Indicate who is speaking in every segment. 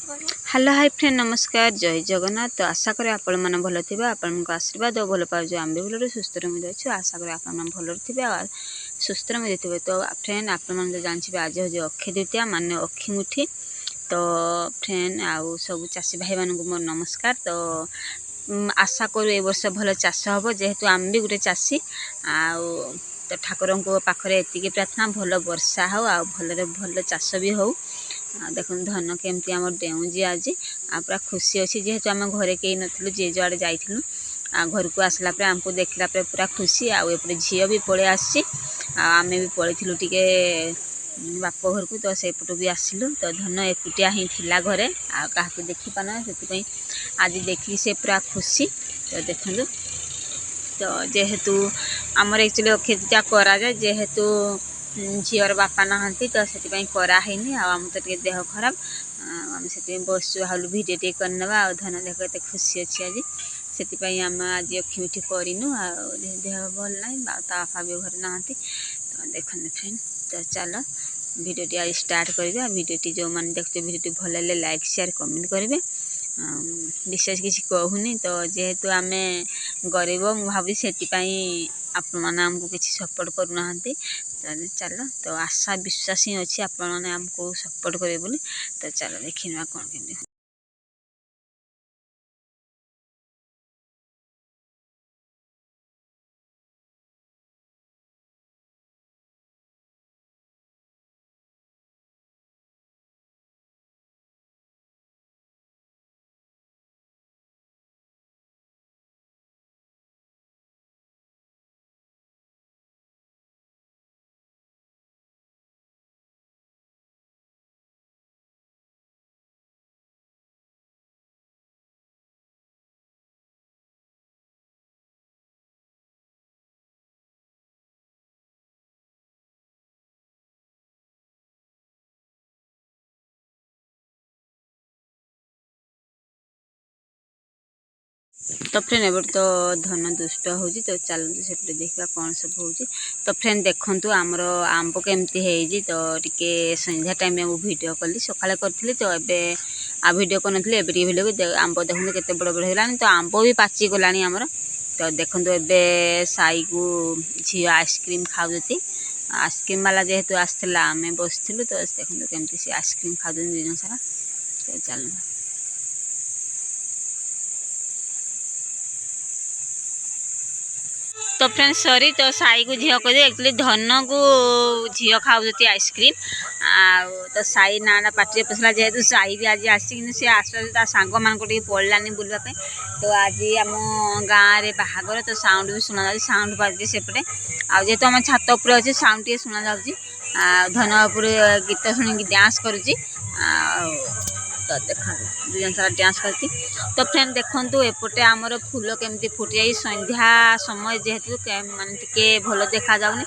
Speaker 1: Hello hi friend नमस्कार जय जगन्नाथ। तो आशा करें आपण मैंने भल थे आपण आशीर्वाद और भल पाओ आम भी भल सुस्थ रही अच्छे आशा करें आपण भल थे और सुस्थ रही थे। तो फ्रेंड आपण जानते आज हूँ अक्षय द्वितीया माने अक्षी मुठी। तो फ्रेंड आउ सब चाषी भाई मानक मोर नमस्कार। तो आशा करूँ ए वर्ष भल चाष हम जेहेतु आम भी गोटे चाषी आउ तो ठाकुर को पाखरे एतिकी प्रार्थना भल वर्षा हो आ भल चाष भी हो। देख धन केमती आम डेउजी आज पूरा खुशी अच्छी जेहेतु आम घरे कहीं नु जे जुआड़े जाइलु घर को आसला आमको देखला पूरा खुशी आउे झील भी पलि आसी आम भी पलू टे बाप घर को तो सेपटू भी आसिलु। तो धन एकुटिया ही थिला घरे आ क्या देखी पाना से आज देखी से पूरा खुशी। तो देखु तो जेहेतु आमर एक्चुअली अक्षय तृतीया करा जाए जेहेतु झीवर बापा नहांती तो से कराही आम तो टे देह खराब आम से बस भालू भिडियो टे करना धन देख एत खुशी अच्छी आज से आम आज अक्षी मुठी करनु देह भल ना बापा भी घर नहांती। तो देखते फ्रेंड तो चलो भिडियो टी आज स्टार्ट करवा भिडियो टी जो मैंने देखते भिडियो टी भल लगे लाइक शेयर कमेंट करेंगे विशेष किसी कहूनी। तो जेहेतु आम गरीब मु भावी से आपण मैंने आमको किसी सपोर्ट करना चलो तो आशा विश्वास ही अच्छी आपण मैंने आमको सपोर्ट करेंगे बोली। तो चलो देखा कौन केमी तो फ्रेंड एब तो धन दुष्ट हो तो चलते से देखा कौन सब हो। तो फ्रेंड देखु आमर आंब केमती है तो टिके संध्या टाइम में वीडियो कली सका करी तो ए आ वीडियो कर नी एवं वीडियो आंब देखते केते बड़ बड़ होगा तो आंब भी पाची गला आमर। तो देखो ए साई को झी आइसक्रीम खाऊती आइसक्रीम वाला जेहेतु आसला आम बसलु तो देखो केमती सी आइसक्रीम खाऊ दिन सारा। तो चल तो फ्रेंड सॉरी तो साई को झील कह एक्चुअली धन को झील खाऊती आइसक्रीम तो साई ना पार्टी पसला जेहेतु साई भी आज आसी सी आस सांग मान पड़ानी बुलवाई। तो आज आम गाँव में बाहागर तो साउंड भी शुणा जा साउंड बाजू सेपटे जेहेतु आम छात उपर अच्छे साउंड टे शुणा जा धन उपर गीत शुणी डांस करुच्ची। तो देखो दुजन सारा डांस करती। तो फ्रेंड देखु एपटे आमर फूल केमती फुटी जाए संध्या समय जेहेतु माने टिके भल देखा जाऊनी।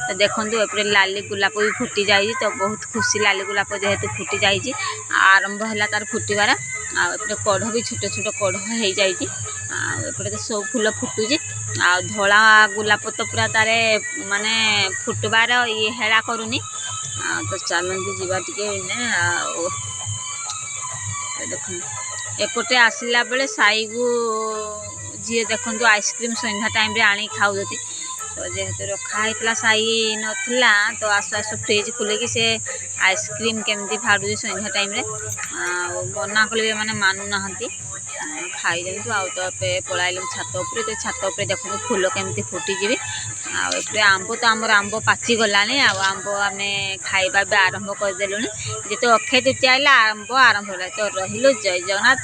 Speaker 1: तो देखु एपटे लाली गोलाप भी फुटी जाए तो बहुत खुशी लाली गोलाप जेहेतु फुटी जाए आरंभ है तार फुटबार आते कढ़ भी छोट छोट कढ़ हो जाए तो सब फूल फुटुची आ धला गोलाप तो पूरा तार माने फुटबार ये हेड़ा करूनी। तो चलती जीवा टिके देख एपटे आसला बेले साई को जी देखु आइसक्रीम संध्या टाइम आनी खाऊती। तो जेहेतु रखाहीला साई नाला तो आसु आसु फ्रिज खोलिकी से आइसक्रीम केमती फाड़ू संध्या टाइम मना कले मैंने मानु ना खाई दिंतु आउ तो पलैल छात उपर। तो छात उपर देखो फूल केमती फुटीजी आए आंब तो आमर आंब पाची गला आंब आम खाଇବା भी आरंभ करदेलु जेहेतु अक्षय तृतीया आंब आरंभ है। तो रही जय जगन्नाथ।